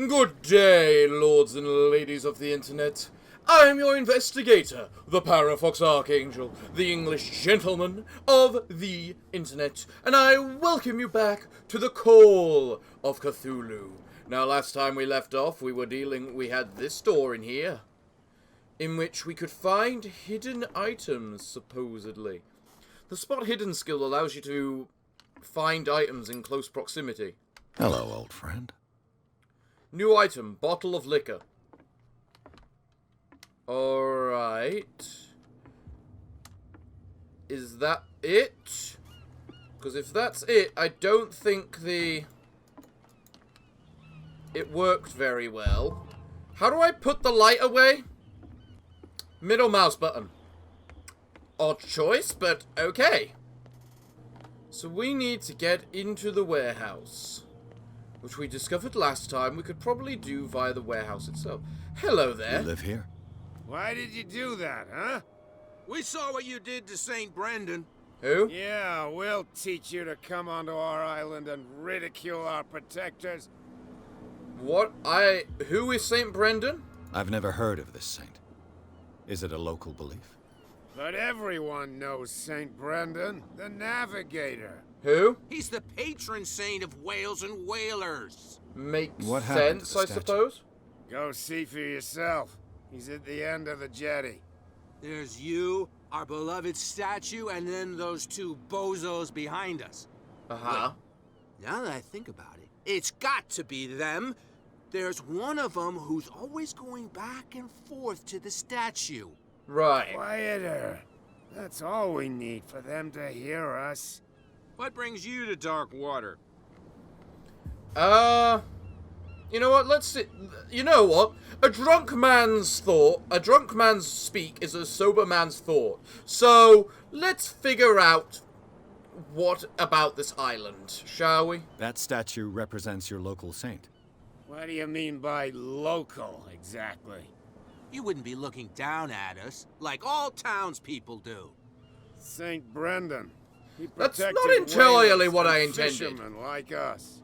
Good day, lords and ladies of the internet. I am your investigator, the Parafox Archangel, the English gentleman of the internet, and I welcome you back to the Call of Cthulhu. Now, last time we left off, we had this door in here, in which we could find hidden items, supposedly. The Spot Hidden skill allows you to find items in close proximity. Hello, old friend. New item, bottle of liquor. Alright. Is that it? Because if that's it, I don't think it worked very well. How do I put the light away? Middle mouse button. Odd choice, but okay. So we need to get into the warehouse, which we discovered last time we could probably do via the warehouse itself. Hello there. You live here? Why did you do that, huh? We saw what you did to St. Brendan. Who? Yeah, we'll teach you to come onto our island and ridicule our protectors. What? Who is St. Brendan? I've never heard of this saint. Is it a local belief? But everyone knows St. Brendan, the navigator. Who? He's the patron saint of whales and whalers. Makes What happened to sense, the I statue? suppose. Go see for yourself. He's at the end of the jetty. There's you, our beloved statue, and then those two bozos behind us. Uh-huh. Now that I think about it, it's got to be them. There's one of them who's always going back and forth to the statue. Right. Quieter. That's all we need for them to hear us. What brings you to Darkwater? You know what? Let's see. You know what? A drunk man's speak is a sober man's thought. So, let's figure out what about this island, shall we? That statue represents your local saint. What do you mean by local, exactly? You wouldn't be looking down at us, like all townspeople do. St. Brendan. He That's protected not entirely whalers what and I intended. fishermen like us.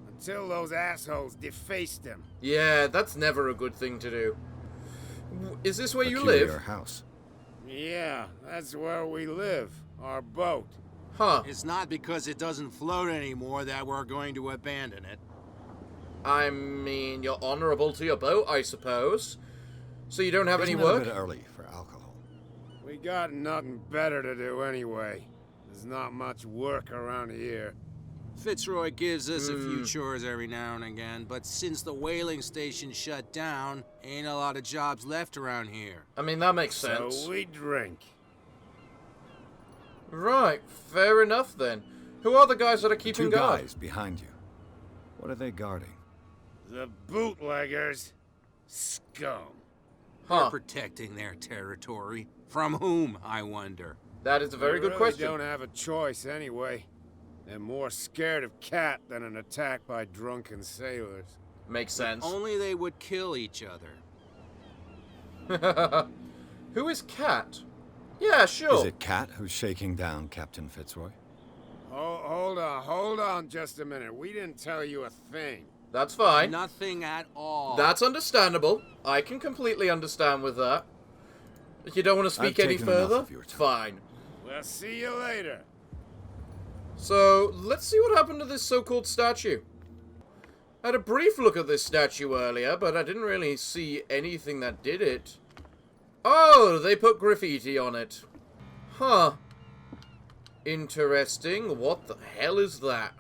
Until those assholes defaced him. Yeah, that's never a good thing to do. Is this where you Peculiar live? house. Yeah, that's where we live. Our boat. Huh. It's not because it doesn't float anymore that we're going to abandon it. I mean, you're honorable to your boat, I suppose. So you don't have any Isn't it work? a bit early for alcohol? We got nothing better to do anyway. There's not much work around here. Fitzroy gives us a few chores every now and again, but since the whaling station shut down, ain't a lot of jobs left around here. I mean, that makes sense. So we drink. Right, fair enough then. Who are the guys that are keeping Two guard? guys behind you. What are they guarding? The bootleggers. Scum. They're Huh, protecting their territory. From whom, I wonder? that is a very good They question. don't have a choice anyway. They're more scared of Cat than an attack by drunken sailors. Makes sense. Only they would kill each other. Who is Cat? Yeah, sure. Is it Cat who's shaking down Captain Fitzroy? Hold on just a minute. We didn't tell you a thing. That's fine. Nothing at all. That's understandable. I can completely understand with that. If you don't want to speak I've any taken enough further, of your it's time. fine. We'll see you later. So, let's see what happened to this so-called statue. I had a brief look at this statue earlier, but I didn't really see anything that did it. Oh, they put graffiti on it. Huh. Interesting. What the hell is that?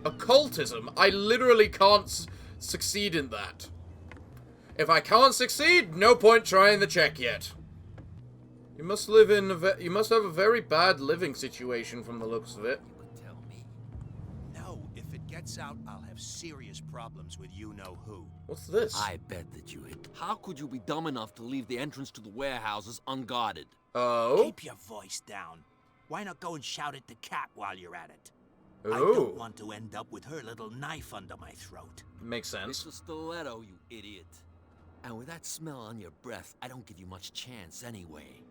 Occultism. I literally can't succeed in that. If I can't succeed, no point trying the check yet. You must live in you must have a very bad living situation from the looks of it. You could tell me. No, if it gets out, I'll have serious problems with you-know-who. What's this? I bet that you hit. How could you be dumb enough to leave the entrance to the warehouses unguarded? Oh? Keep your voice down. Why not go and shout at the cat while you're at it? Ooh. I don't want to end up with her little knife under my throat. Makes It's sense. a stiletto, you idiot. And with that smell on your breath, I don't give you much chance anyway.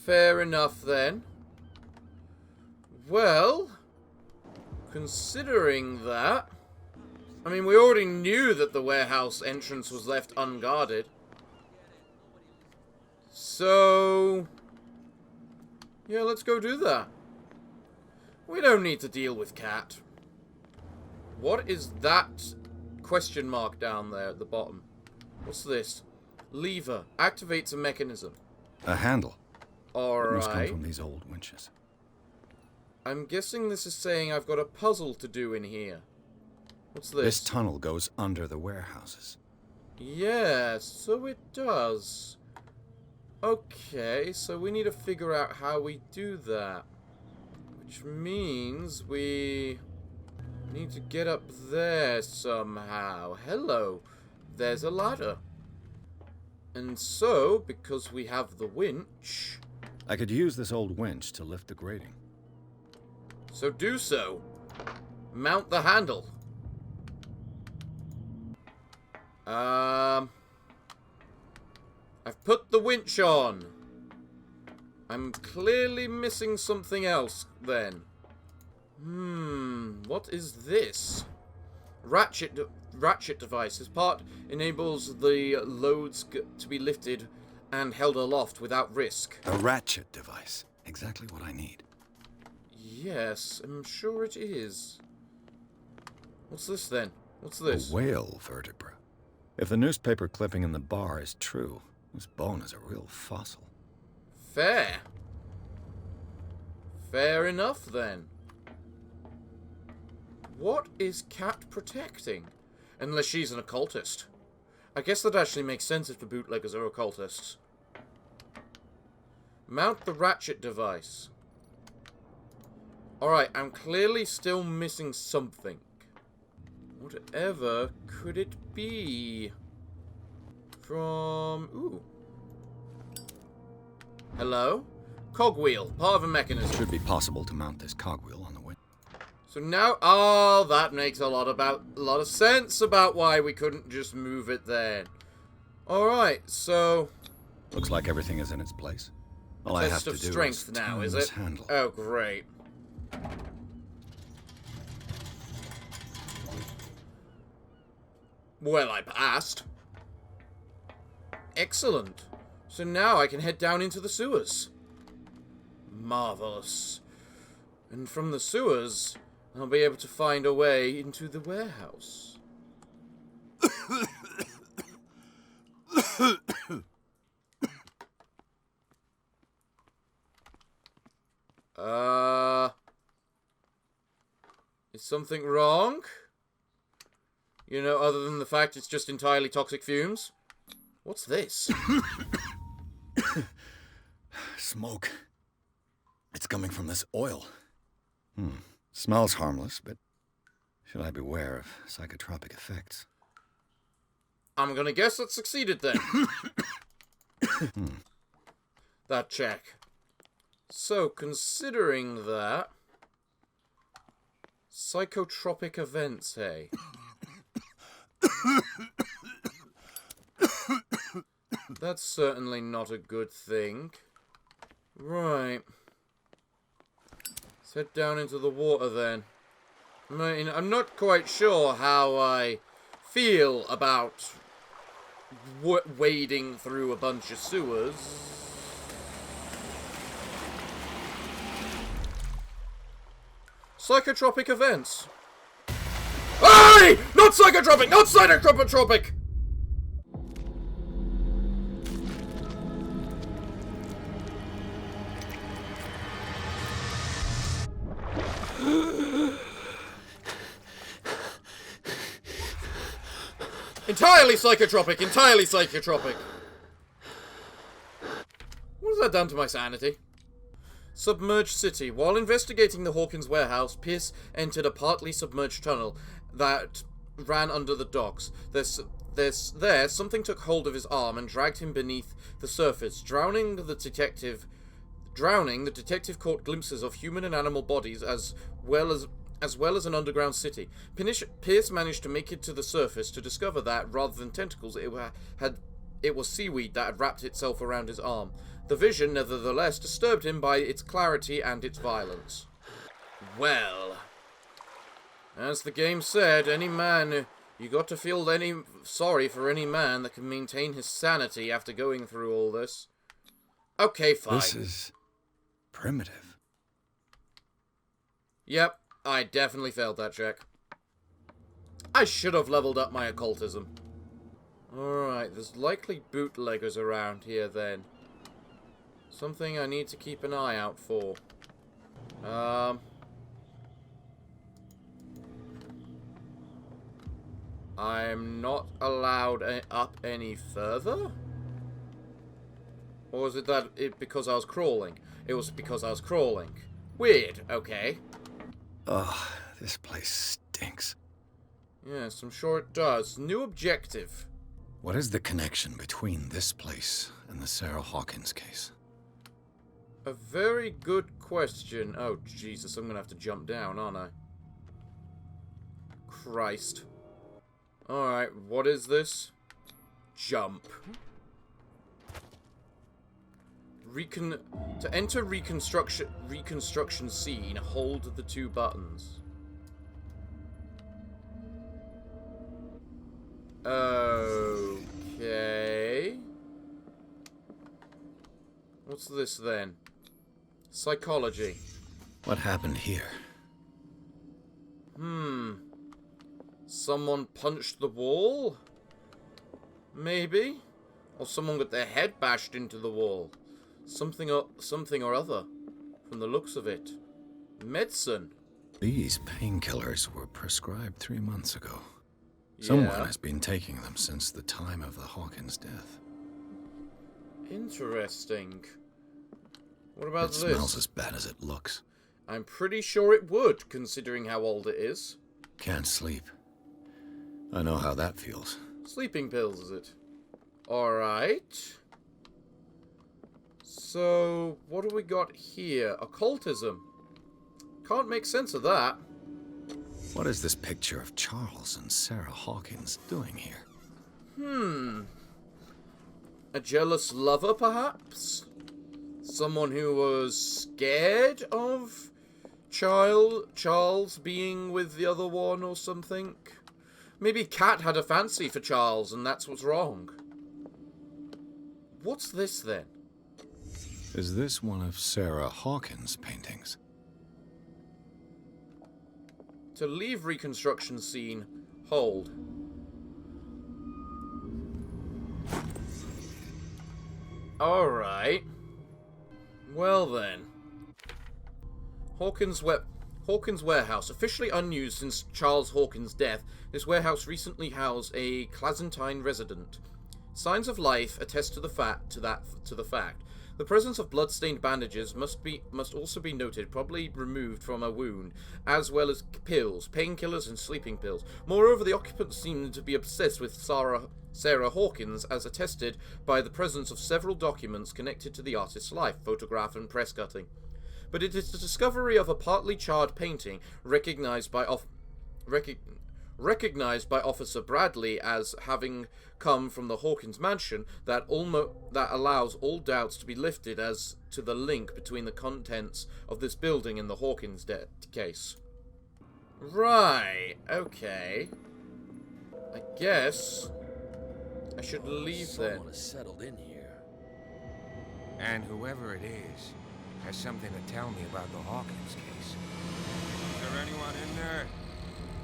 Fair enough then. Well, considering that... I mean, we already knew that the warehouse entrance was left unguarded. So... yeah, let's go do that. We don't need to deal with Cat. What is that question mark down there at the bottom? What's this? Lever. Activates a mechanism. A handle. It must come Alright. from these old winches. I'm guessing this is saying I've got a puzzle to do in here. What's this? This tunnel goes under the warehouses. Yeah, so it does. Okay, so we need to figure out how we do that. Which means we need to get up there somehow. Hello, there's a ladder. And so, because we have the winch, I could use this old winch to lift the grating. so do so. Mount the handle. I've put the winch on. I'm clearly missing something else, then. What is this? Ratchet device. This part enables the loads to be lifted and held aloft without risk. A ratchet device. Exactly what I need. Yes, I'm sure it is. What's this, then? What's this? A whale vertebra. If the newspaper clipping in the bar is true, this bone is a real fossil. Fair. Fair enough, then. What is Cat protecting? Unless she's an occultist. I guess that actually makes sense if the bootleggers are occultists. Mount the ratchet device. Alright, I'm clearly still missing something. Whatever could it be? From... ooh. Hello? Cogwheel, part of a mechanism. It should be possible to mount this cogwheel on the winch. So now, oh, that makes a lot of sense about why we couldn't just move it then. Alright, so... Looks like everything is in its place. All I have test to of do strength is now, turn is this it? handle. Oh, great. Well, I passed. Excellent. So now I can head down into the sewers. Marvelous. And from the sewers, I'll be able to find a way into the warehouse. Is something wrong? You know, other than the fact it's just entirely toxic fumes? What's this? Smoke. It's coming from this oil. Smells harmless, but should I beware of psychotropic effects? I'm gonna guess it succeeded then. That check. So, considering that... psychotropic events, hey? That's certainly not a good thing. Right. Let's head down into the water then. I mean, I'm not quite sure how I feel about wading through a bunch of sewers. Psychotropic events. Hey! Not psychotropic! Not psychotropic! Entirely psychotropic! Entirely psychotropic! What has that done to my sanity? Submerged city. While investigating the Hawkins warehouse, Pierce entered a partly submerged tunnel that ran under the docks. There, something took hold of his arm and dragged him beneath the surface. Drowning, the detective caught glimpses of human and animal bodies as well as an underground city. Pierce managed to make it to the surface to discover that, rather than tentacles, it was seaweed that had wrapped itself around his arm. The vision, nevertheless, disturbed him by its clarity and its violence. Well, As the game said, any man... You got to feel sorry for any man that can maintain his sanity after going through all this. Okay, fine. This is... primitive. Yep, I definitely failed that check. I should have leveled up my occultism. Alright, there's likely bootleggers around here then. Something I need to keep an eye out for. I'm not allowed up any further? Or was it that because I was crawling? It was because I was crawling. Weird, okay. Ugh, this place stinks. Yes, I'm sure it does. New objective. What is the connection between this place and the Sarah Hawkins case? A very good question. Oh, Jesus, I'm gonna have to jump down, aren't I? Christ. Alright, what is this? Jump. To enter reconstruction scene, hold the 2 buttons. Okay. What's this then? Psychology. What happened here? Someone punched the wall? Maybe? Or someone got their head bashed into the wall. Something or other. From the looks of it. Medicine. These painkillers were prescribed 3 months ago. Yeah. Someone has been taking them since the time of the Hawkins death. Interesting. What about It this? smells as bad as it looks. I'm pretty sure it would, considering how old it is. Can't sleep. I know how that feels. Sleeping pills, is it? Alright. So, what do we got here? Occultism. Can't make sense of that. What is this picture of Charles and Sarah Hawkins doing here? A jealous lover, perhaps? Someone who was scared of Charles being with the other one or something? Maybe Kat had a fancy for Charles and that's what's wrong. What's this then? Is this one of Sarah Hawkins' paintings? To leave reconstruction scene, hold. Alright. Well then. Hawkins Warehouse. Officially unused since Charles Hawkins' death, this warehouse recently housed a Clazentine resident. Signs of life attest to the fact. The presence of blood-stained bandages must also be noted, probably removed from a wound, as well as pills, painkillers, and sleeping pills. Moreover, the occupants seem to be obsessed with Sarah Hawkins, as attested by the presence of several documents connected to the artist's life, photograph and press cutting. But it is the discovery of a partly charred painting, recognized by Officer Bradley as having come from the Hawkins Mansion, that allows all doubts to be lifted as to the link between the contents of this building and the Hawkins case. Right, okay. I guess I should leave then. Someone has settled in here. And whoever it is has something to tell me about the Hawkins case. Is there anyone in there?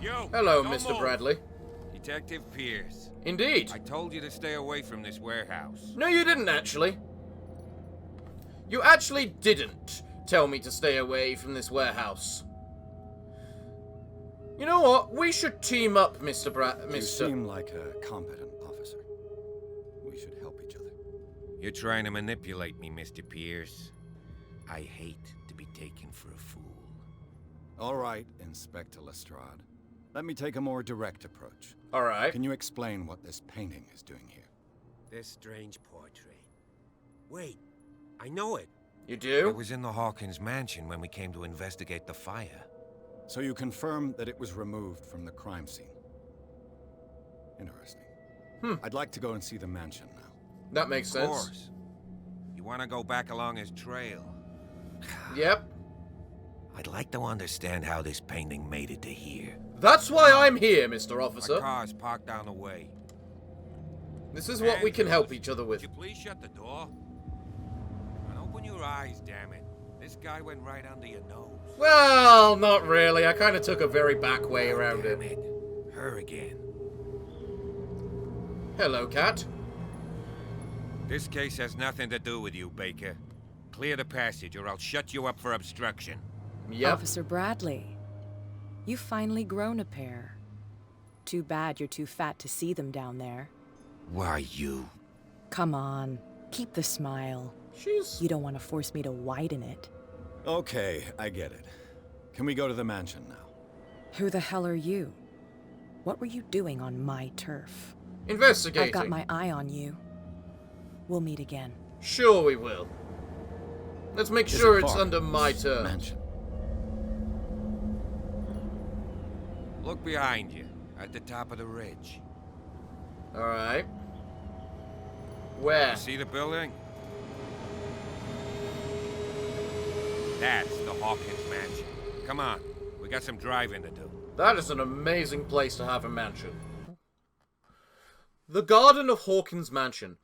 Yo! Hello, don't Mr. move. Bradley. Detective Pierce. Indeed. I told you to stay away from this warehouse. No, you didn't, actually. You actually didn't tell me to stay away from this warehouse. You know what? We should team up, Mr. You seem like a competent officer. We should help each other. You're trying to manipulate me, Mr. Pierce. I hate to be taken for a fool. All right, Inspector Lestrade. Let me take a more direct approach. All right. Can you explain what this painting is doing here? This strange portrait. Wait, I know it. You do? It was in the Hawkins Mansion when we came to investigate the fire. So you confirm that it was removed from the crime scene. Interesting. I'd like to go and see the mansion now. That makes Of sense. course. You want to go back along his trail? Yep. I'd like to understand how this painting made it to here. That's why I'm here, Mr. My Officer. car's parked down the way. This is what we can help each other with. Would you please shut the door? And open your eyes, damn it. This guy went right under your nose. Well, not really. I kind of took a very back way around Damn it. it. Her again. Hello, cat. This case has nothing to do with you, Baker. Clear the passage or I'll shut you up for obstruction. Yep. Officer Bradley, you've finally grown a pair. Too bad you're too fat to see them down there. Why, you? Come on, keep the smile. You don't want to force me to widen it. Okay, I get it. Can we go to the mansion now? Who the hell are you? What were you doing on my turf? Investigating. I've got my eye on you. We'll meet again. Sure we will. Let's make Is sure it it's far? under my terms. Mansion. Look behind you, at the top of the ridge. Alright. Where? You see the building? That's the Hawkins Mansion. Come on, we got some driving to do. That is an amazing place to have a mansion. The garden of Hawkins Mansion.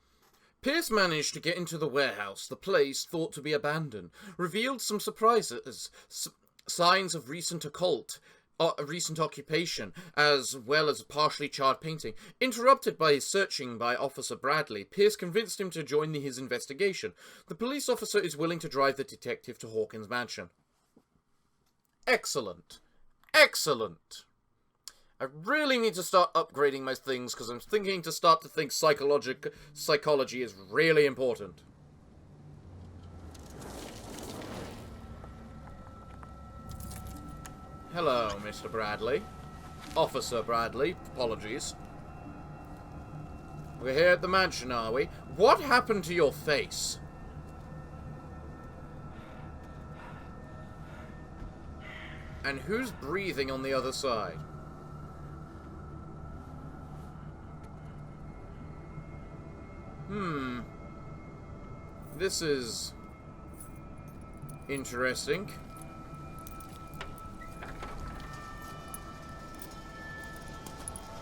Pierce managed to get into the warehouse, the place thought to be abandoned, revealed some surprises, signs of recent occupation, as well as a partially charred painting. Interrupted by his searching by Officer Bradley, Pierce convinced him to join his investigation. The police officer is willing to drive the detective to Hawkins Mansion. Excellent. Excellent. I really need to start upgrading my things, because I'm thinking to start to think psychology is really important. Hello, Mr. Bradley. Officer Bradley, apologies. We're here at the mansion, are we? What happened to your face? And who's breathing on the other side? This is interesting.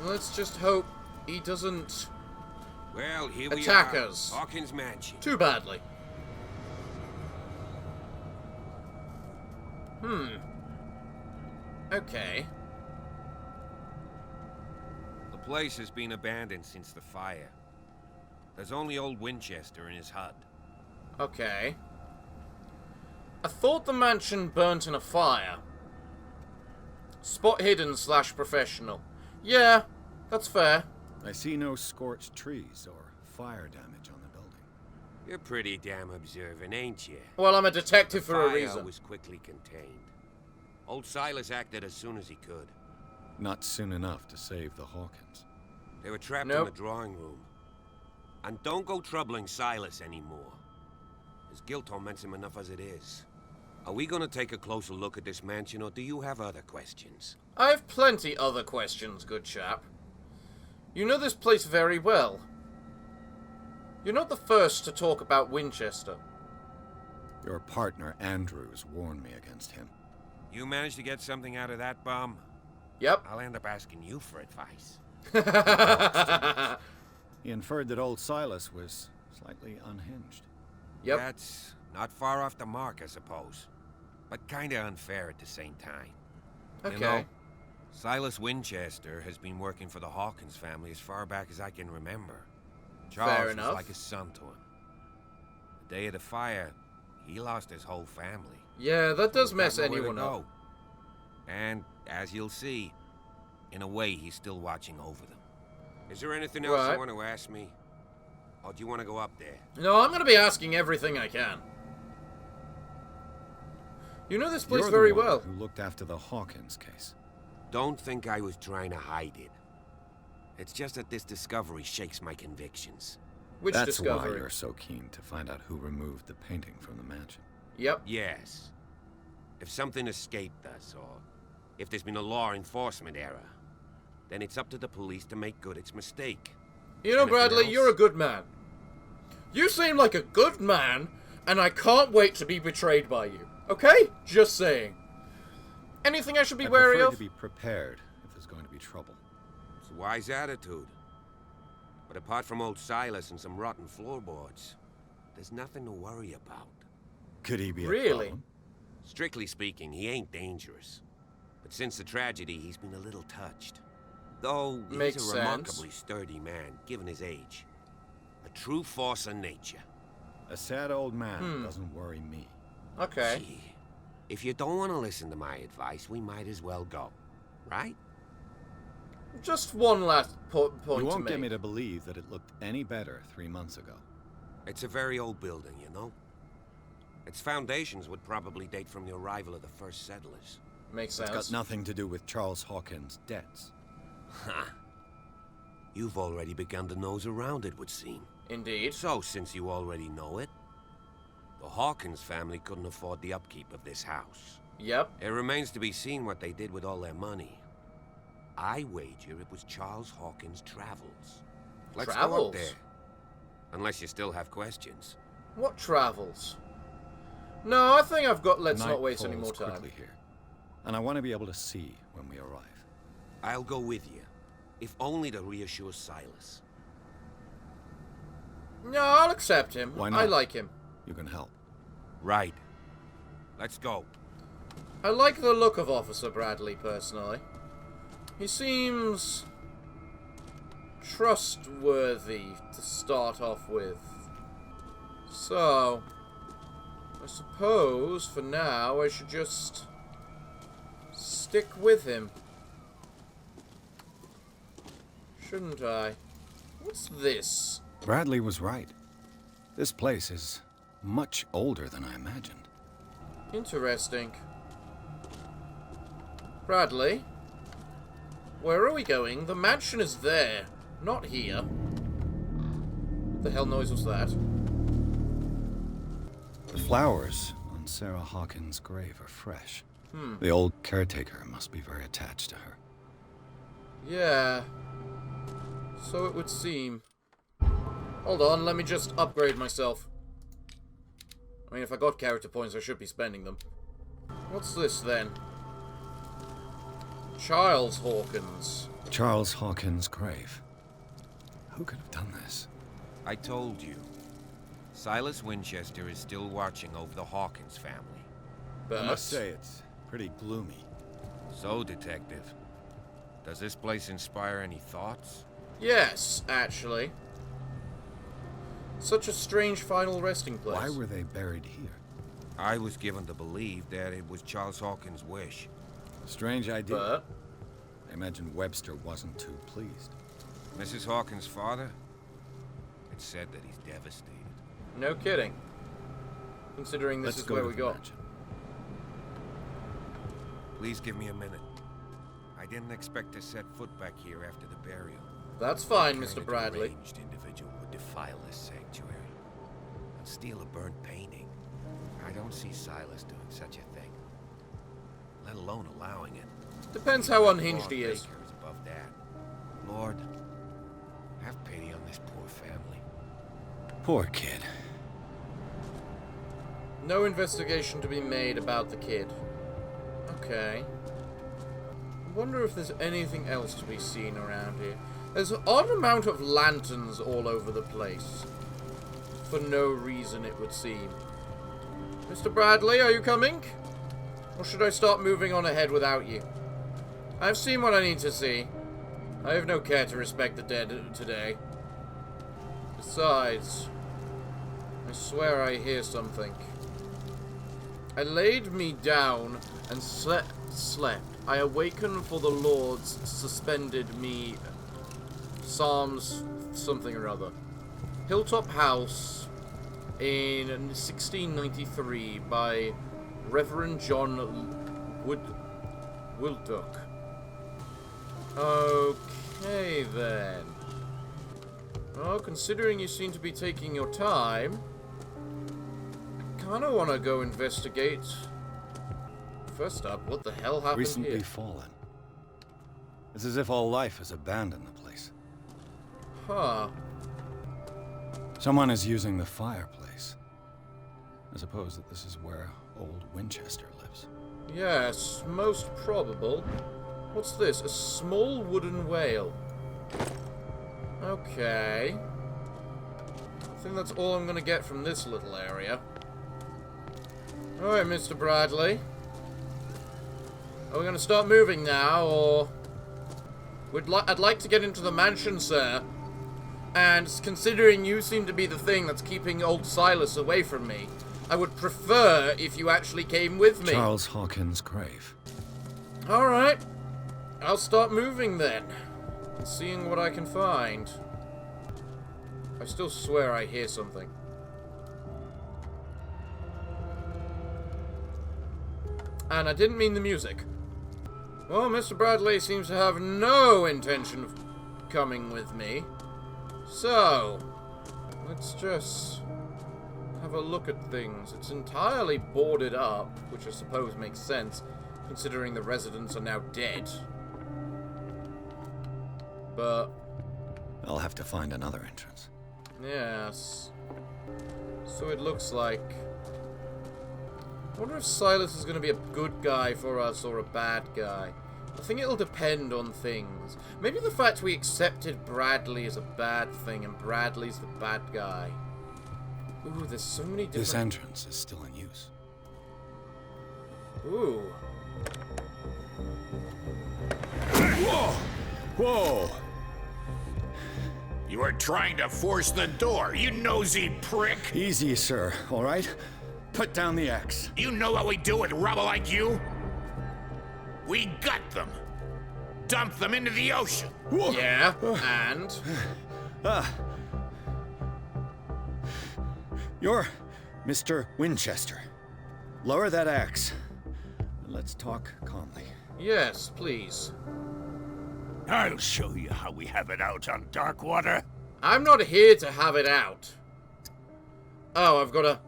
Let's just hope he doesn't Well, here we attack are. us Hawkins Mansion. too badly. Okay. The place has been abandoned since the fire. There's only old Winchester in his hut. Okay. I thought the mansion burnt in a fire. Spot hidden / professional. Yeah, that's fair. I see no scorched trees or fire damage on the building. You're pretty damn observant, ain't you? Well, I'm a detective The for a fire reason. was quickly contained. Old Silas acted as soon as he could. Not soon enough to save the Hawkins. They were trapped Nope. in the drawing room. And don't go troubling Silas anymore. His guilt torments him enough as it is. Are we gonna take a closer look at this mansion, or do you have other questions? I have plenty other questions, good chap. You know this place very well. You're not the first to talk about Winchester. Your partner, Andrews, warned me against him. You managed to get something out of that bum? Yep. I'll end up asking you for advice. He inferred that old Silas was slightly unhinged. Yep. That's not far off the mark, I suppose. But kinda unfair at the same time. Okay. You know, Silas Winchester has been working for the Hawkins family as far back as I can remember. Charles was enough. like a son to him. The day of the fire, he lost his whole family. Yeah, that does He's mess got nowhere to anyone up. go. And, as you'll see, in a way, he's still watching over them. Is there anything else Right. you want to ask me? Or do you want to go up there? No, I'm going to be asking everything I can. You know this place You're very the one well. who looked after the Hawkins case. Don't think I was trying to hide it. It's just that this discovery shakes my convictions. Which That's discovery? why you're so keen to find out who removed the painting from the mansion. Yep. Yes. If something escaped us, or if there's been a law enforcement error, then it's up to the police to make good its mistake. You know, Anything Bradley, else? you're a good man. You seem like a good man, and I can't wait to be betrayed by you. Okay? Just saying. Anything I should be I wary prefer of? to be prepared if be trouble. It's a wise attitude. But apart from old Silas and some rotten floorboards, there's nothing to worry about. Could he be a Really? problem? Strictly speaking, he ain't dangerous. But since the tragedy, he's been a little touched. Though he's Makes a sense. remarkably sturdy man, given his age. A true force of nature. A sad old man doesn't worry me. Okay. Gee, if you don't want to listen to my advice, we might as well go. Right? Just one last point You to won't make. get me to believe that it looked any better 3 months ago. It's a very old building, you know? Its foundations would probably date from the arrival of the first settlers. Makes It's sense. got nothing to do with Charles Hawkins' debts. Ha! You've already begun to nose around, it would seem. Indeed. So, since you already know it, the Hawkins family couldn't afford the upkeep of this house. Yep. It remains to be seen what they did with all their money. I wager it was Charles Hawkins' travels. Let's go Travels? up there. Unless you still have questions. What travels? No, I think I've got. Let's Night not waste any falls more time. quickly here, and I want to be able to see when we arrive. I'll go with you, if only to reassure Silas. No, I'll accept him. Why not? I like him. You can help. Right. Let's go. I like the look of Officer Bradley, personally. He seems trustworthy to start off with. So, I suppose for now I should just stick with him. Shouldn't I? What's this? Bradley was right. This place is much older than I imagined. Interesting. Bradley? Where are we going? The mansion is there, not here. What the hell noise was that? The flowers on Sarah Hawkins' grave are fresh. The old caretaker must be very attached to her. Yeah. So it would seem. Hold on, let me just upgrade myself. I mean, if I got character points, I should be spending them. What's this, then? Charles Hawkins. Charles Hawkins' grave. Who could have done this? I told you. Silas Winchester is still watching over the Hawkins family. But I must say it's pretty gloomy. So, Detective, does this place inspire any thoughts? yes, actually. Such a strange final resting place. Why were they buried here? I was given to believe that it was Charles Hawkins' wish. Strange idea. But I imagine Webster wasn't too pleased. Mrs. Hawkins' father? It's said that he's devastated. no kidding. Considering this Let's is go where to we the got. mansion. Please give me a minute. I didn't expect to set foot back here after the burial. That's fine, Kind Mr. of Bradley. deranged individual would defile this sanctuary and steal a burnt painting. I don't see Silas doing such a thing, let alone allowing it. Depends how unhinged he is. Baker is above that. Lord, have pity on this poor family. Poor kid. No investigation to be made about the kid. Okay. I wonder if there's anything else to be seen around here. There's an odd amount of lanterns all over the place. For no reason, it would seem. Mr. Bradley, are you coming? Or should I start moving on ahead without you? I've seen what I need to see. I have no care to respect the dead today. Besides, I swear I hear something. I laid me down and slept. I awakened for the Lord's suspended me. Psalms something or other. Hilltop House in 1693 by Reverend John Woodduck. Okay then. Well, considering you seem to be taking your time, I kinda wanna go investigate. First up, what the hell happened Recently here? fallen. It's as if all life has abandoned the place. Huh. Someone is using the fireplace. I suppose that this is where old Winchester lives. Yes, most probable. What's this? A small wooden whale. Okay. I think that's all I'm going to get from this little area. Alright, Mr. Bradley. Are we going to start moving now, or... I'd like to get into the mansion, sir. And considering you seem to be the thing that's keeping old Silas away from me, I would prefer if you actually came with me. Charles Hawkins' grave. Alright. I'll start moving then. Seeing what I can find. I still swear I hear something. And I didn't mean the music. Well, Mr. Bradley seems to have no intention of coming with me. So, let's just have a look at things. It's entirely boarded up, which I suppose makes sense, considering the residents are now dead. But... I'll have to find another entrance. yes. So it looks like... I wonder if Silas is going to be a good guy for us or a bad guy. I think it'll depend on things. Maybe the fact we accepted Bradley is a bad thing and Bradley's the bad guy. Ooh, there's so many different... This entrance is still in use. Ooh. Whoa! Whoa! You are trying to force the door, you nosy prick! Easy, sir, all right? Put down the axe. You know what we do with rubble like you? We gut them. Dump them into the ocean. Whoa. Yeah, and... You're Mr. Winchester. Lower that axe. Let's talk calmly. yes, please. I'll show you how we have it out on Darkwater. I'm not here to have it out. Oh, I've got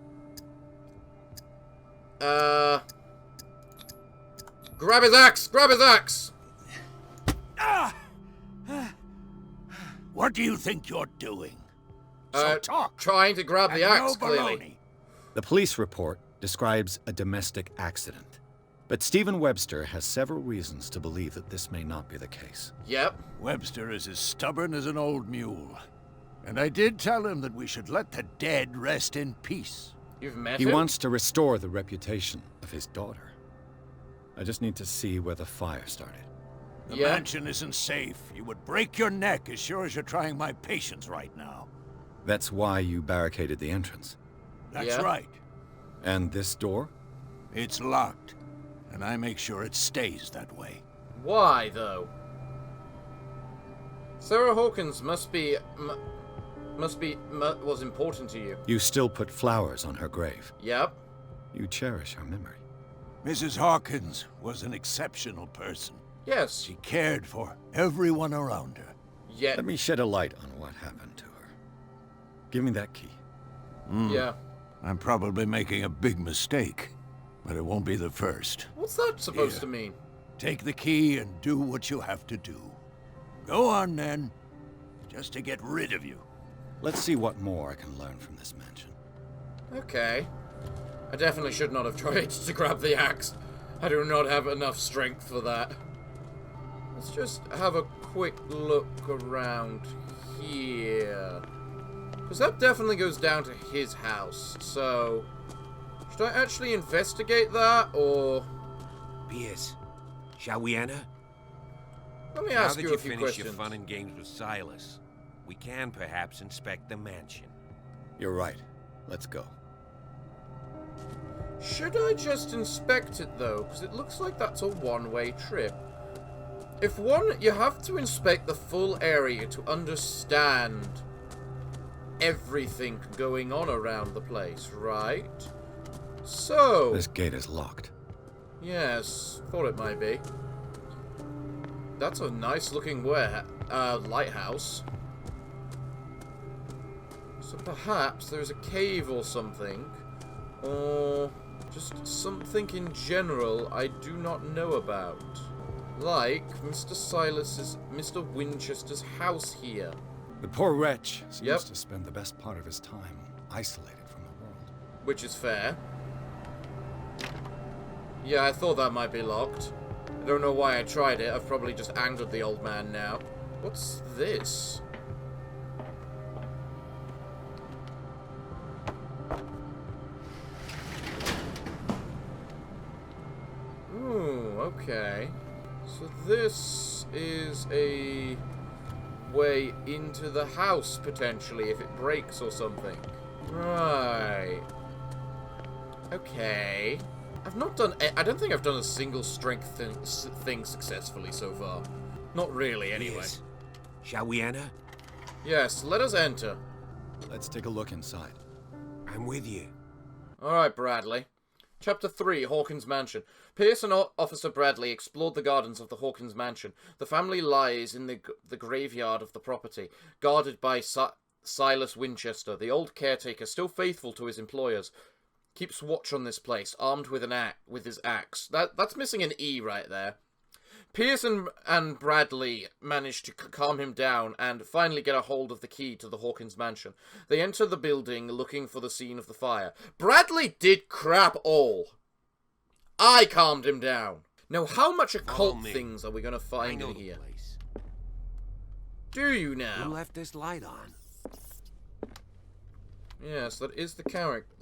to... grab his axe! Grab his axe! What do you think you're doing? So talk. Trying to grab the And axe, no clearly. baloney. The police report describes a domestic accident. But Stephen Webster has several reasons to believe that this may not be the case. Yep. Webster is as stubborn as an old mule. And I did tell him that we should let the dead rest in peace. You've met He him? wants to restore the reputation of his daughter. I just need to see where the fire started. The Yeah. mansion isn't safe. You would break your neck as sure as you're trying my patience right now. That's why you barricaded the entrance. That's Yeah. right. And this door? It's locked. And I make sure it stays that way. Why, though? Sarah Hawkins must be... was important to you. You still put flowers on her grave. Yep. You cherish her memory. Mrs. Hawkins was an exceptional person. Yes. She cared for everyone around her. Yet. Let me shed a light on what happened to her. Give me that key. Yeah. I'm probably making a big mistake, but it won't be the first. What's that supposed Here. to mean? Take the key and do what you have to do. Go on, then. Just to get rid of you. Let's see what more I can learn from this mansion. Okay. I definitely should not have tried to grab the axe. I do not have enough strength for that. Let's just have a quick look around here. Because that definitely goes down to his house, so... should I actually investigate that, or... Pierce, shall we enter? Let me Now ask that you a you've few finished your questions. fun and games with Silas, we can perhaps inspect the mansion. You're right. Let's go. Should I just inspect it, though? Because it looks like that's a one-way trip. You have to inspect the full area to understand everything going on around the place, right? So... This gate is locked. yes, thought it might be. That's a nice-looking lighthouse. So perhaps there's a cave or something. Or just something in general I do not know about. Like Mr. Winchester's house here. The poor wretch seems Yep. to spend the best part of his time isolated from the world. Which is fair. Yeah, I thought that might be locked. I don't know why I tried it. I've probably just angered the old man now. What's this? Ooh, okay. So this is a way into the house, potentially, if it breaks or something. Right. Okay. I don't think I've done a single strength thing successfully so far. Not really, anyway. Yes. Shall we enter? Yes, let us enter. Let's take a look inside. I'm with you. Alright, Bradley. Chapter 3, Hawkins Mansion. Pierce and Officer Bradley explored the gardens of the Hawkins Mansion. The family lies in the graveyard of the property, guarded by Silas Winchester, the old caretaker, still faithful to his employers. Keeps watch on this place, armed with his axe. That's missing an E right there. Pierce and Bradley manage to calm him down and finally get a hold of the key to the Hawkins Mansion. They enter the building looking for the scene of the fire. Bradley did crap all. I calmed him down. Now, how much occult things are we going to find in here? Place. Do you now? Who left this light on? Yes, that is the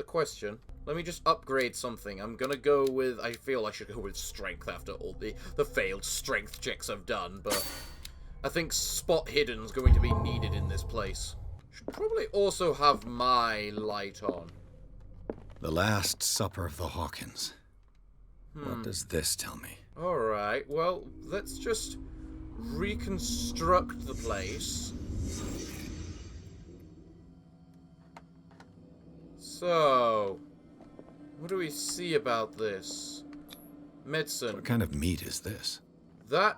question. Let me just upgrade something. I'm gonna go with... I feel I should go with strength after all the failed strength checks I've done, but I think spot hidden's going to be needed in this place. Should probably also have my light on. The Last Supper of the Hawkins. What does this tell me? Alright, well, let's just reconstruct the place. So, what do we see about this? Medicine. What kind of meat is this? That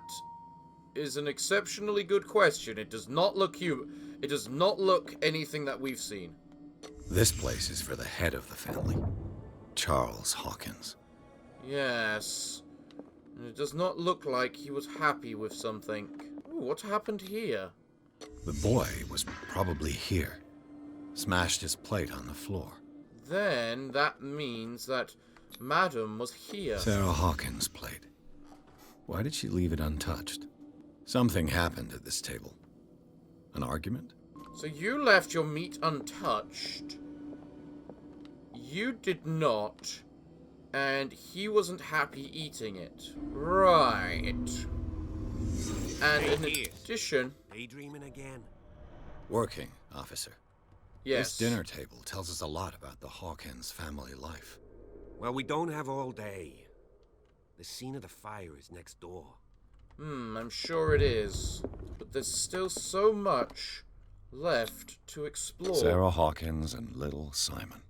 is an exceptionally good question. It does not look human. It does not look anything that we've seen. This place is for the head of the family, Charles Hawkins. Yes. And it does not look like he was happy with something. Ooh, what happened here? The boy was probably here. Smashed his plate on the floor. Then that means that Madam was here. Sarah Hawkins' plate. Why did she leave it untouched? Something happened at this table. An argument? So you left your meat untouched. You did not. And he wasn't happy eating it. Right. And in addition... Daydreaming again? Working, officer. Yes. This dinner table tells us a lot about the Hawkins family life. Well, we don't have all day. The scene of the fire is next door. I'm sure it is. But there's still so much left to explore. Sarah Hawkins and little Simon.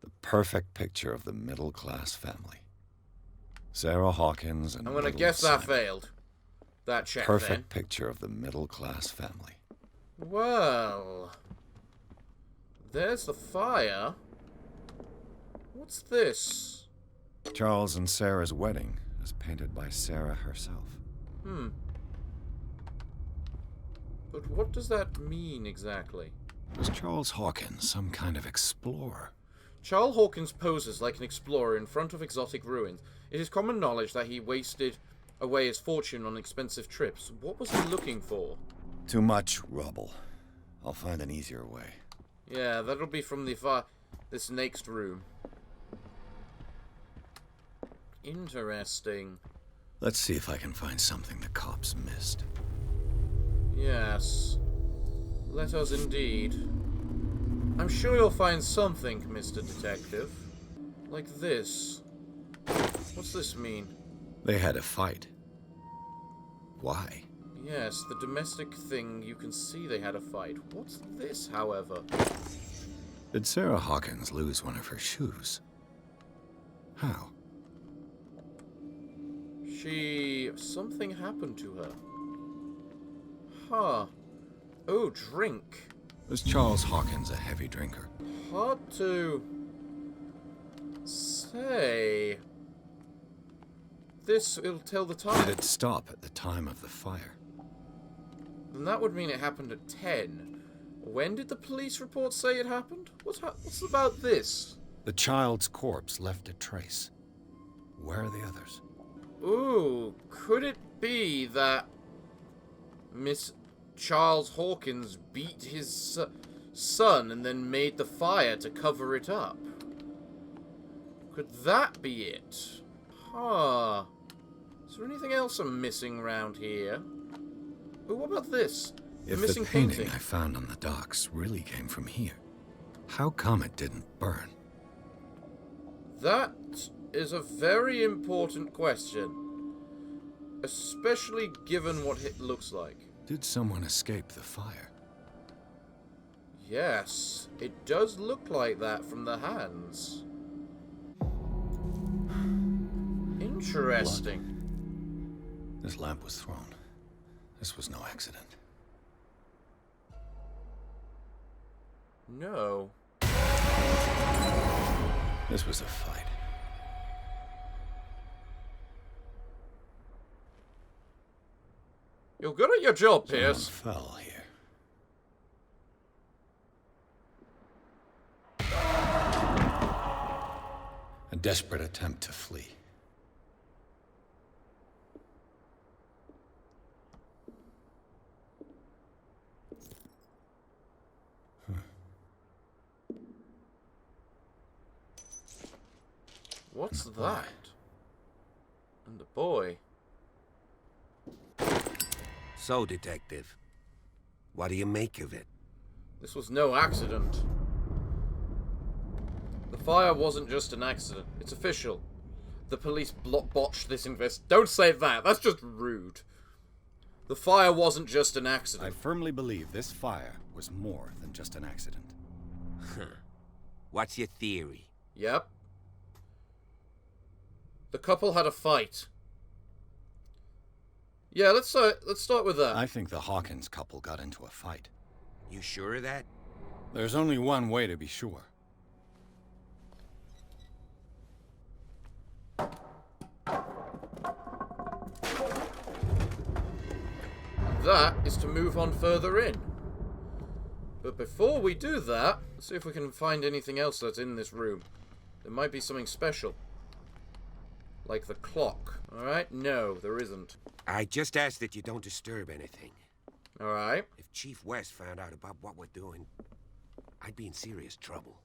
The perfect picture of the middle-class family. Sarah Hawkins and I'm gonna little guess Simon. that failed. That check Perfect picture of the middle-class family. Well... There's the fire. What's this? Charles and Sarah's wedding, as painted by Sarah herself. But what does that mean exactly? Was Charles Hawkins some kind of explorer? Charles Hawkins poses like an explorer in front of exotic ruins. It is common knowledge that he wasted away his fortune on expensive trips. What was he looking for? Too much rubble. I'll find an easier way. Yeah, that'll be from this next room. Interesting. Let's see if I can find something the cops missed. Yes. Let us indeed. I'm sure you'll find something, Mr. Detective. Like this. What's this mean? They had a fight. Why? Yes, the domestic thing, you can see they had a fight. What's this, however? Did Sarah Hawkins lose one of her shoes? How? Something happened to her. Huh. Oh, drink. Was Charles Hawkins a heavy drinker? Hard to say. It'll tell the time. Did it stop at the time of the fire? Then that would mean it happened at 10. When did the police report say it happened? What's about this? The child's corpse left a trace. Where are the others? Ooh, could it be that Miss Charles Hawkins beat his son and then made the fire to cover it up? Could that be it? Huh. Is there anything else I'm missing around here? Oh, what about this? If missing the painting I found on the docks really came from here, how come it didn't burn? That is a very important question. Especially given what it looks like. Did someone escape the fire? Yes, it does look like that from the hands. Interesting. Blood. This lamp was thrown. This was no accident. No. This was a fight. You're good at your job, Someone Pierce. fell here. A desperate attempt to flee. What's that? And the boy. So, Detective, what do you make of it? This was no accident. The fire wasn't just an accident. It's official. The police botched this Don't say that. That's just rude. The fire wasn't just an I accident. firmly believe this fire was more than just an accident. What's your theory? Yep. The couple had a fight. Yeah, let's start with that. I think the Hawkins couple got into a fight. You sure of that? There's only one way to be sure. That is to move on further in. But before we do that, let's see if we can find anything else that's in this room. There might be something special. Like the clock. Alright? No, there isn't. I just ask that you don't disturb anything. Alright. If Chief West found out about what we're doing, I'd be in serious trouble.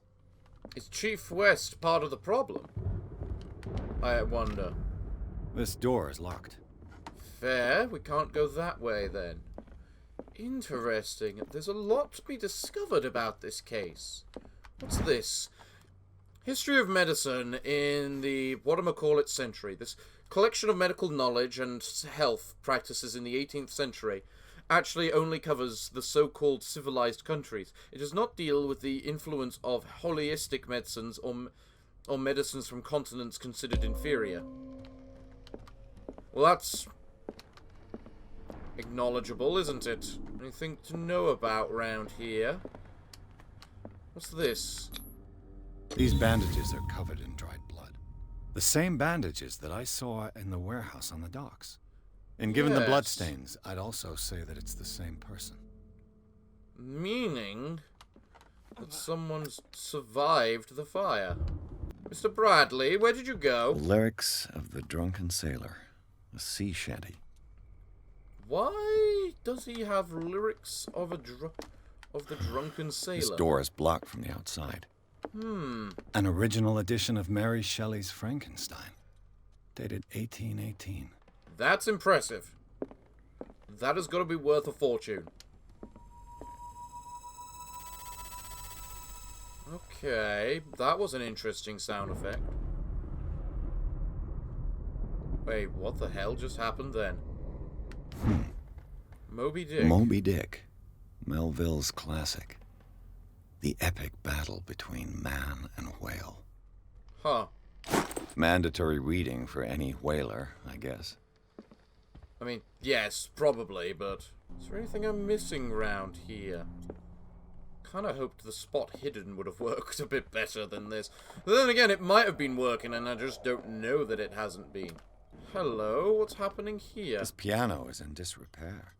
Is Chief West part of the problem? I wonder. This door is locked. Fair. We can't go that way then. Interesting. There's a lot to be discovered about this case. What's this? History of medicine in the whatchamacallit century. This collection of medical knowledge and health practices in the 18th century actually only covers the so-called civilized countries. It does not deal with the influence of holistic medicines or medicines from continents considered inferior. Well, that's acknowledgeable, isn't it? Anything to know about round here? What's this? These bandages are covered in dried blood. The same bandages that I saw in the warehouse on the docks. And given the Yes. bloodstains, I'd also say that it's the same person. Meaning that someone's survived the fire. Mr. Bradley, where did you go? Lyrics of the Drunken Sailor. A sea shanty. Why does he have lyrics of the drunken sailor? This door is blocked from the outside. An original edition of Mary Shelley's Frankenstein. Dated 1818. That's impressive. That has got to be worth a fortune. Okay, that was an interesting sound effect. Wait, what the hell just happened then? Moby Dick. Moby Dick. Melville's classic. The epic battle between man and whale. Huh. Mandatory reading for any whaler, I guess. I mean, yes, probably, but is there anything I'm missing round here? Kinda hoped the spot hidden would have worked a bit better than this. But then again, it might have been working and I just don't know that it hasn't been. Hello, what's happening here? This piano is in disrepair.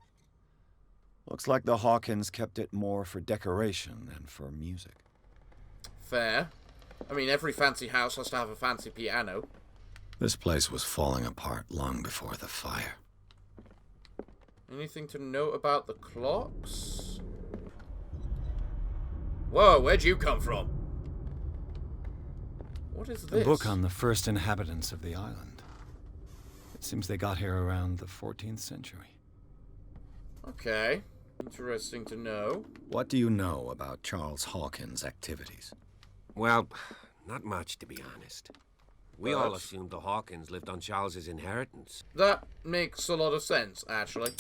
Looks like the Hawkins kept it more for decoration than for music. Fair. I mean, every fancy house has to have a fancy piano. This place was falling apart long before the fire. Anything to note about the clocks? Whoa, where'd you come from? What is this? A book on the first inhabitants of the island. It seems they got here around the 14th century. Okay. Interesting to know. What do you know about Charles Hawkins' activities? Well, not much, to be honest. We all But- assumed the Hawkins lived on Charles's inheritance. That makes a lot of sense, actually.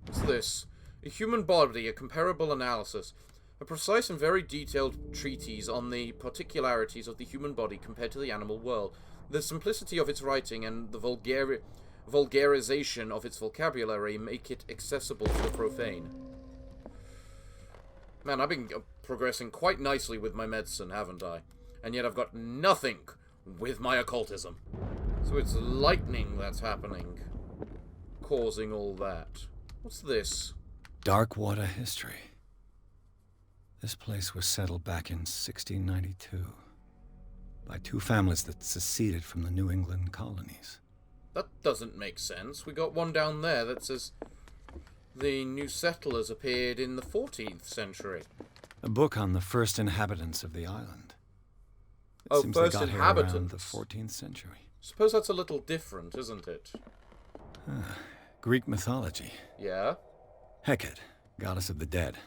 What's this? A human body, a comparable analysis. A precise and very detailed treatise on the particularities of the human body compared to the animal world. The simplicity of its writing and the vulgarization of its vocabulary make it accessible to the profane. Man, I've been progressing quite nicely with my medicine, haven't I? And yet I've got nothing with my occultism. So it's lightning that's happening, causing all that. What's this? Darkwater history. This place was settled back in 1692 by two families that seceded from the New England colonies. That doesn't make sense. We got one down there that says the new settlers appeared in the 14th century. A book on the first inhabitants of the island. It Oh, seems first they got here around inhabitants. the 14th century. Suppose that's a little different, isn't it? Greek mythology. Yeah? Hecate, goddess of the dead,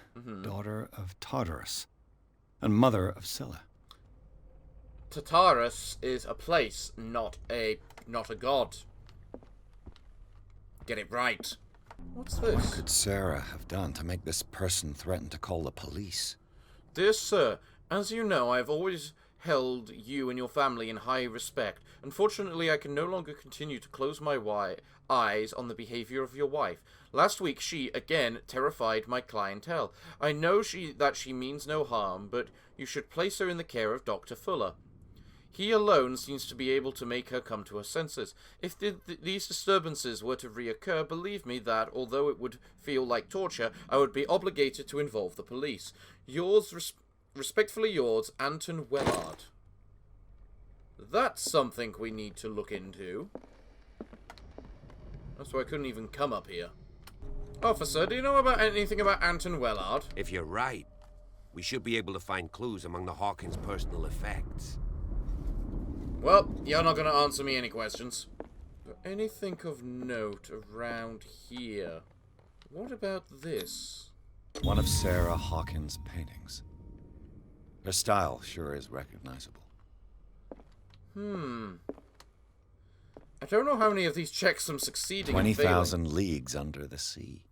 daughter of Tartarus, and mother of Scylla. Tartarus is a place, not a god. Get it right. What's What this? could Sarah have done to make this person threaten to call the police? Dear sir, as you know, I have always held you and your family in high respect. Unfortunately, I can no longer continue to close my eyes on the behavior of your wife. Last week, she, again, terrified my clientele. I know that she means no harm, but you should place her in the care of Dr. Fuller. He alone seems to be able to make her come to her senses. If these disturbances were to reoccur, believe me that, although it would feel like torture, I would be obligated to involve the police. Respectfully yours, Anton Wellard. That's something we need to look into. That's why I couldn't even come up here. Officer, do you know about anything about Anton Wellard? If you're right, we should be able to find clues among the Hawkins' personal effects. Well, you're not going to answer me any questions. Anything of note around here? What about this? One of Sarah Hawkins' paintings. Her style sure is recognizable. I don't know how many of these checks I'm succeeding in 20,000 leagues under the sea.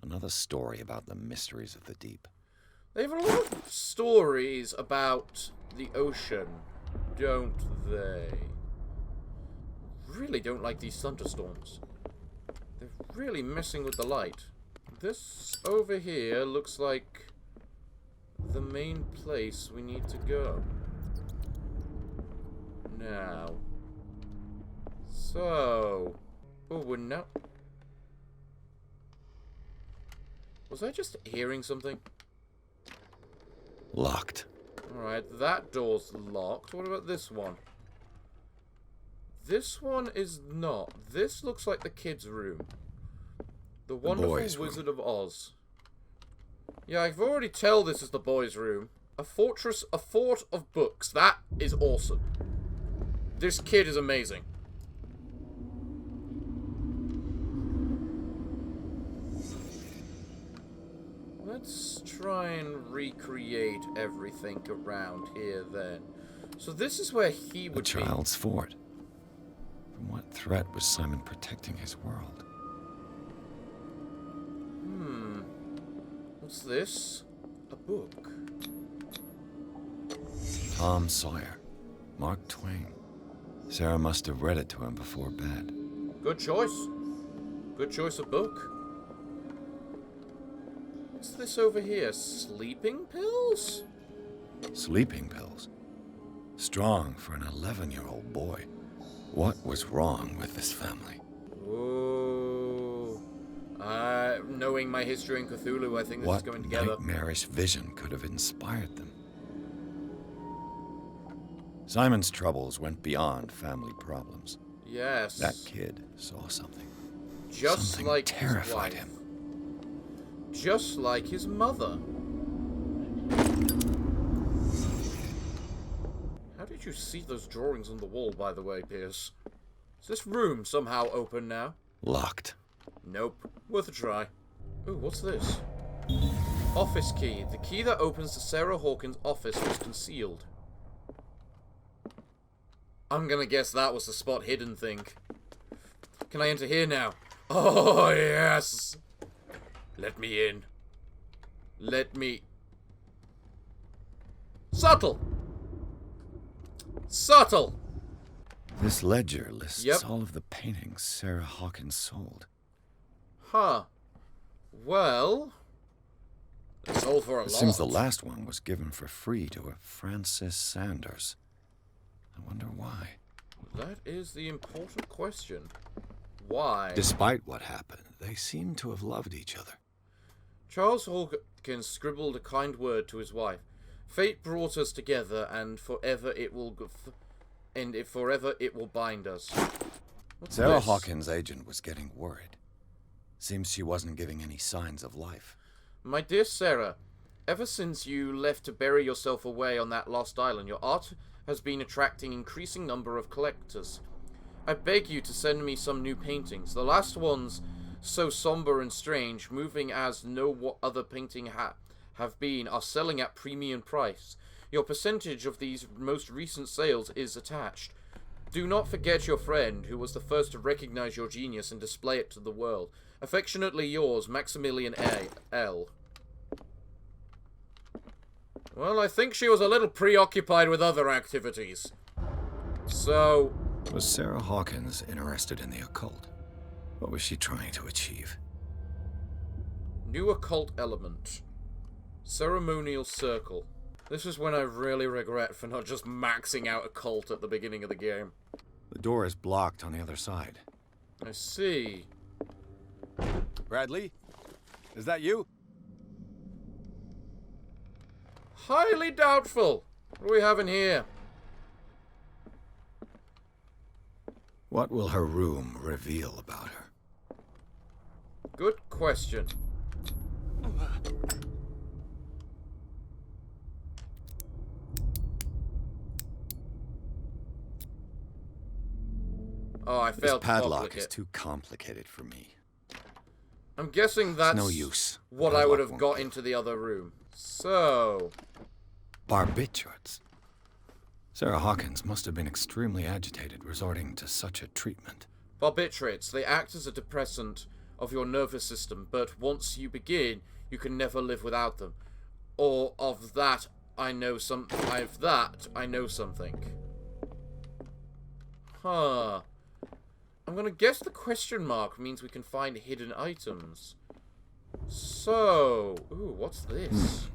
Another story about the mysteries of the deep. They have a lot of stories about the ocean, don't they? Really don't like these thunderstorms. They're really messing with the light. This over here looks like the main place we need to go. Now. So. Oh, we're not. Was I just hearing something? Locked. Alright, that door's locked. What about this one? This one is not. This looks like the kids' room. The Wonderful boys' room. Wizard of Oz. Yeah, I can already tell this is the boys' room. A fort of books. That is awesome. This kid is amazing. Let's try and recreate everything around here then. So this is where he The would be. child's fort. From what threat was Simon protecting his world? What's this? A book. Tom Sawyer. Mark Twain. Sarah must have read it to him before bed. Good choice. Good choice of book. What's this over here? Sleeping pills? Sleeping pills. Strong for an 11-year-old boy. What was wrong with this family? Oh. Knowing my history in Cthulhu, I think this is What going together. nightmarish vision could have inspired them? Simon's troubles went beyond family problems. Yes. That kid saw something. Just Something like terrified his wife. him. Just like his mother. How did you see those drawings on the wall, by the way, Pierce? Is this room somehow open now? Locked. Nope. Worth a try. Ooh, what's this? Office key. The key that opens the Sarah Hawkins office was concealed. I'm gonna guess that was the spot hidden thing. Can I enter here now? Oh, yes! Let me in. Let me... Subtle! Subtle! This ledger lists Yep. all of the paintings Sarah Hawkins sold. Huh. Well... It sold for a lot. It seems the last one was given for free to a Francis Sanders. I wonder why. That is the important question. Why? Despite what happened, they seem to have loved each other. Charles Hawkins scribbled a kind word to his wife. Fate brought us together, and forever it will forever it will bind us. What's Sarah this? Hawkins' agent was getting worried. Seems she wasn't giving any signs of life. My dear Sarah, ever since you left to bury yourself away on that lost island, your art has been attracting increasing number of collectors. I beg you to send me some new paintings. The last ones, so somber and strange, moving as no other painting have been, are selling at premium price. Your percentage of these most recent sales is attached. Do not forget your friend, who was the first to recognize your genius and display it to the world. Affectionately yours, Maximilian L. Well, I think she was a little preoccupied with other activities. So... Was Sarah Hawkins interested in the occult? What was she trying to achieve? New occult element. Ceremonial circle. This is when I really regret for not just maxing out occult at the beginning of the game. The door is blocked on the other side. I see. Bradley? Is that you? Highly doubtful. What do we have in here? What will her room reveal about her? Good question. Oh, I This failed to padlock lock is it. too complicated for me. I'm guessing that's no use. what I Padlock would have won't got do. into the other room. So... Barbiturates. Sarah Hawkins must have been extremely agitated resorting to such a treatment. Barbiturates, they act as a depressant of your nervous system, but once you begin, you can never live without them. Or of that, I know something. Huh. I'm gonna guess the question mark means we can find hidden items. So... Ooh, what's this?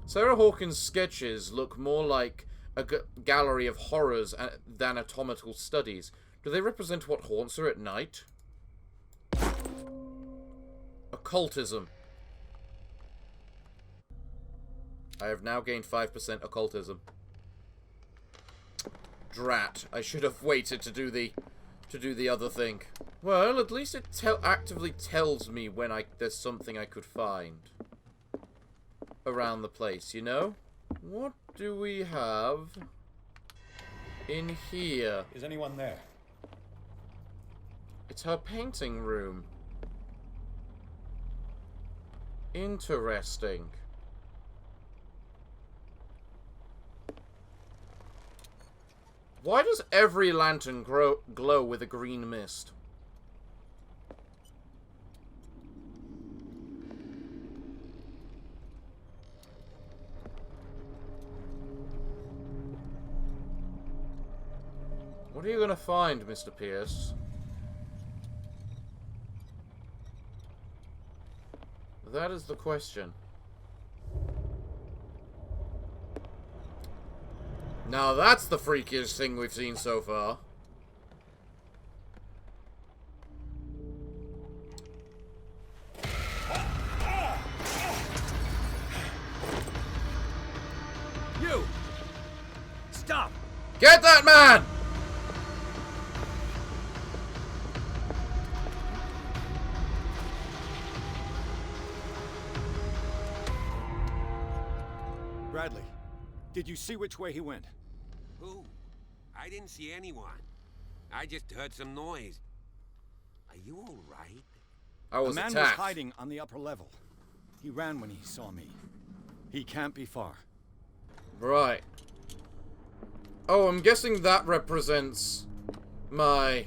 Sarah Hawkins' sketches look more like a gallery of horrors than anatomical studies. Do they represent what haunts her at night? Occultism. I have now gained 5% occultism. Drat. I should have waited to do the other thing. Well, at least it actively tells me when there's something I could find around the place, you know? What do we have in here? Is anyone there? It's her painting room. Interesting. Why does every lantern glow with a green mist? What are you going to find, Mr. Pierce? That is the question. Now that's the freakiest thing we've seen so far. You! Get that man! Bradley, did you see which way he went? Who? I didn't see anyone. I just heard some noise. Are you all right? I was The man attacked. was hiding on the upper level. He ran when he saw me. He can't be far. Right. Oh, I'm guessing that represents my...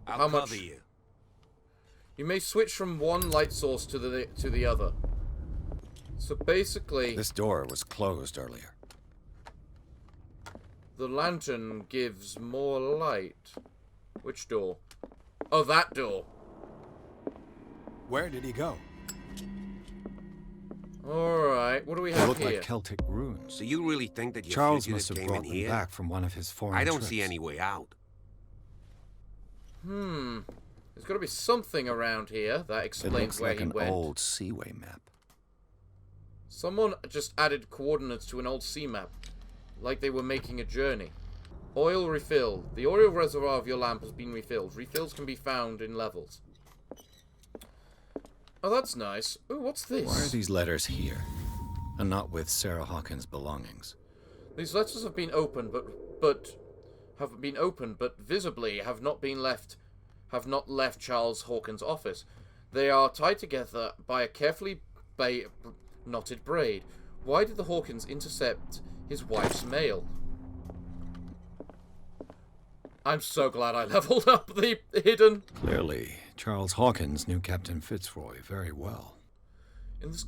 I'll how cover much... you. You may switch from one light source to the other. So basically... This door was closed earlier. The lantern gives more light. Which door? Oh, that door. Where did he go? Alright, what do we They have look here? like Celtic runes. So you really think that your Charles must fugitive have came in brought them here? back from one of his foreign I don't trips. see any way out. There's got to be something around here that It explains looks where like he an went. old seaway map. Someone just added coordinates to an old sea map, like they were making a journey. Oil refill. The oil reservoir of your lamp has been refilled. Refills can be found in levels. Oh, that's nice. Ooh, what's this? Why are these letters here, and not with Sarah Hawkins' belongings? These letters have been opened, but visibly have not left Charles Hawkins' office. They are tied together by a carefully knotted braid. Why did the Hawkins intercept his wife's mail? I'm so glad I leveled up the hidden. Clearly, Charles Hawkins knew Captain Fitzroy very well. In this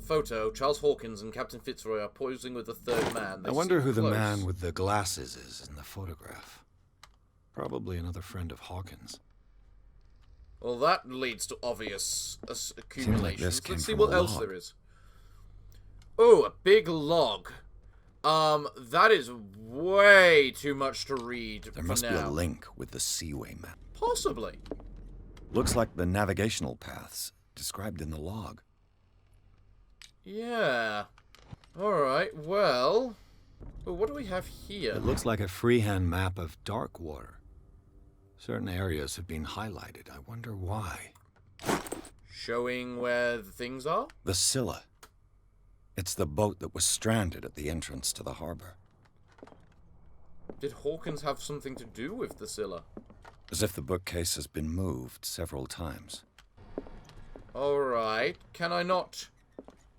photo, Charles Hawkins and Captain Fitzroy are posing with the third man. I wonder who the man with the glasses is in the photograph. Probably another friend of Hawkins. Well, that leads to obvious accumulations. this came Let's see from what a else log. there is. Oh, a big log. That is way too much to read There for must be now. a link with the seaway map. Possibly. Looks like the navigational paths described in the log. Yeah. Alright, well... But what do we have here? It looks like a freehand map of Darkwater. Certain areas have been highlighted. I wonder why. Showing where the things are? The Scylla. It's the boat that was stranded at the entrance to the harbor. Did Hawkins have something to do with the Scylla? As if the bookcase has been moved several times. Alright, can I not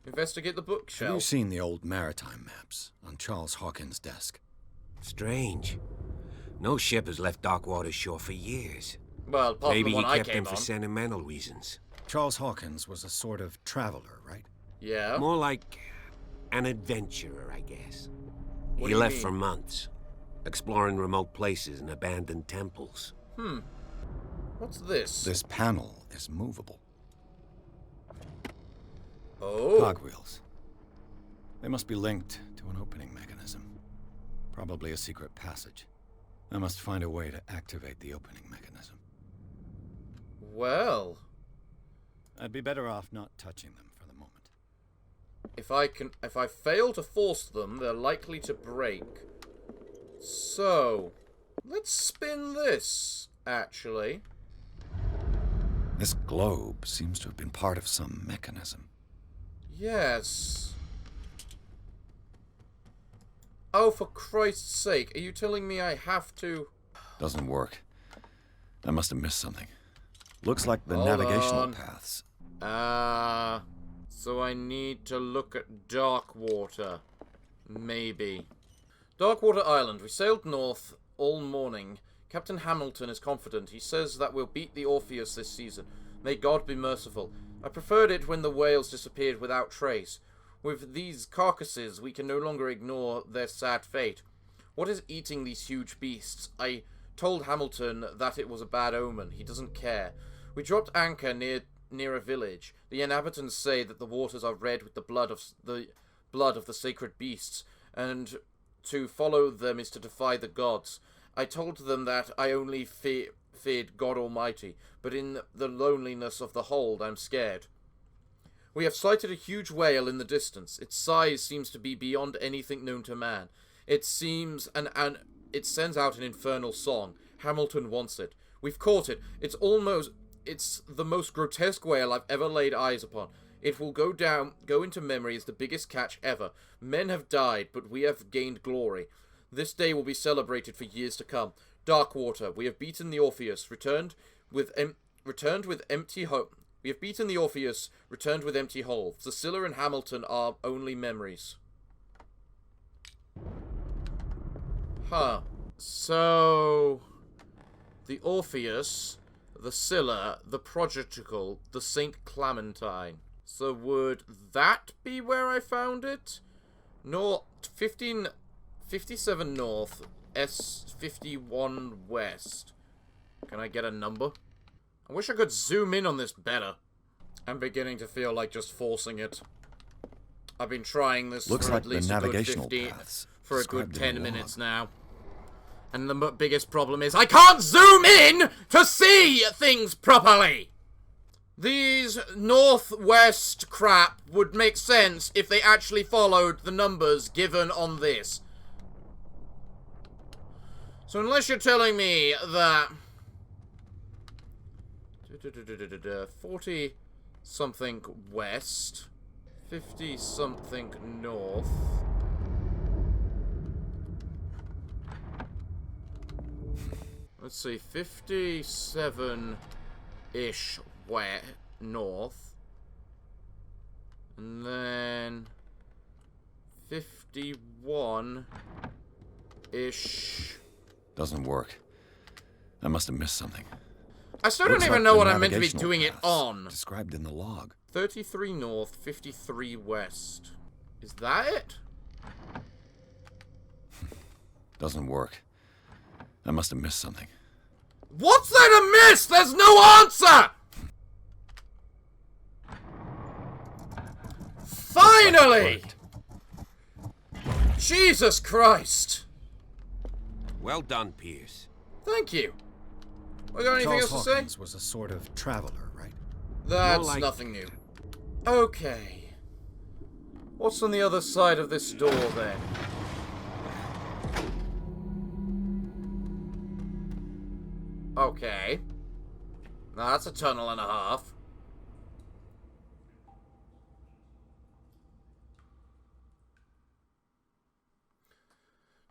investigate the Have you bookshelf? seen the old maritime maps on Charles Hawkins' desk? Strange. No ship has left Darkwater shore for years. Well, apart Maybe from he the one I kept came them for on. sentimental reasons. Charles Hawkins was a sort of traveler, right? Yeah. More like an adventurer, I guess. What do He you left mean? for months, exploring remote places and abandoned temples. What's this? This panel is movable. Oh. Cogwheels. They must be linked to an opening mechanism. Probably a secret passage. I must find a way to activate the opening mechanism. Well, I'd be better off not touching them for the moment. if I fail to force them, they're likely to break. So, let's spin this, actually. This globe seems to have been part of some mechanism. Yes. Oh, for Christ's sake, are you telling me I have to... Doesn't work. I must have missed something. Looks like the Hold navigational on. paths. So I need to look at Darkwater. Maybe. Darkwater Island. We sailed north all morning. Captain Hamilton is confident. He says that we'll beat the Orpheus this season. May God be merciful. I preferred it when the whales disappeared without trace. With these carcasses, we can no longer ignore their sad fate. What is eating these huge beasts? I told Hamilton that it was a bad omen. He doesn't care. We dropped anchor near a village. The inhabitants say that the waters are red with the blood of the sacred beasts, and to follow them is to defy the gods. I told them that I only feared God Almighty, but in the loneliness of the hold, I'm scared. We have sighted a huge whale in the distance. Its size seems to be beyond anything known to man. It seems an it sends out an infernal song. Hamilton wants it. We've caught it. It's the most grotesque whale I've ever laid eyes upon. It will go into memory as the biggest catch ever. Men have died, but we have gained glory. This day will be celebrated for years to come. Darkwater, we have beaten the Orpheus, returned with empty hope. We have beaten the Orpheus, returned with empty hull. Cecilia and Hamilton are only memories. Huh. So, the Orpheus, the Scylla, the Prodigal, the Saint Clementine. So would that be where I found it? North, 57 north, S51 west. Can I get a number? I wish I could zoom in on this better. I'm beginning to feel like just forcing it. I've been trying this Looks for like at least the a good navigational 15, paths for a good described in 10 the minutes log. now. And the biggest problem is I can't zoom in to see things properly! These northwest crap would make sense if they actually followed the numbers given on this. So unless you're telling me that 40 something west, 50 something north, let's see, 57-ish west, north, and then 51-ish. Doesn't work. I must have missed something. I still don't even know what I'm meant to be doing it on. Described in the log. 33 north, 53 west. Is that it? Doesn't work. I must have missed something. What's there to miss? There's no answer! Finally! Jesus Christ! Well done, Pierce. Thank you. We got anything Charles else to say? Hawkins was a sort of traveler, right? That's More like- nothing new. Okay. What's on the other side of this door, then? Okay. Now that's a tunnel and a half.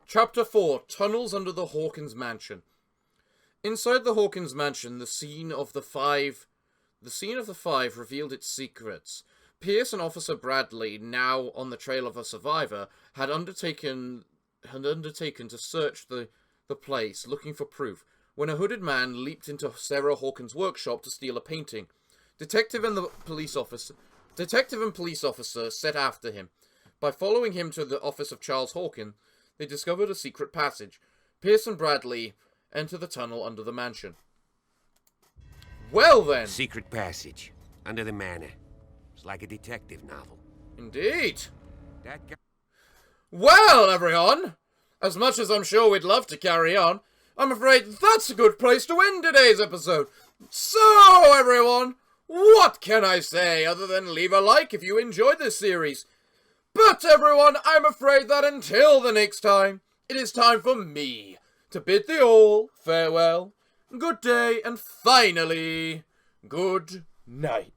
Chapter 4, Tunnels Under the Hawkins Mansion. Inside the Hawkins Mansion, the scene of the five revealed its secrets. Pierce and Officer Bradley, now on the trail of a survivor, had undertaken to search the place, looking for proof, when a hooded man leaped into Sarah Hawkins' workshop to steal a painting. Detective and police officer set after him. By following him to the office of Charles Hawkins, they discovered a secret passage. Pierce and Bradley enter the tunnel under the mansion. Well then! Secret passage. Under the manor. It's like a detective novel. Indeed! That guy... Well, everyone! As much as I'm sure we'd love to carry on, I'm afraid that's a good place to end today's episode. So, everyone, what can I say other than leave a like if you enjoyed this series? But, everyone, I'm afraid that until the next time, it is time for me to bid thee all farewell, good day, and finally, good night.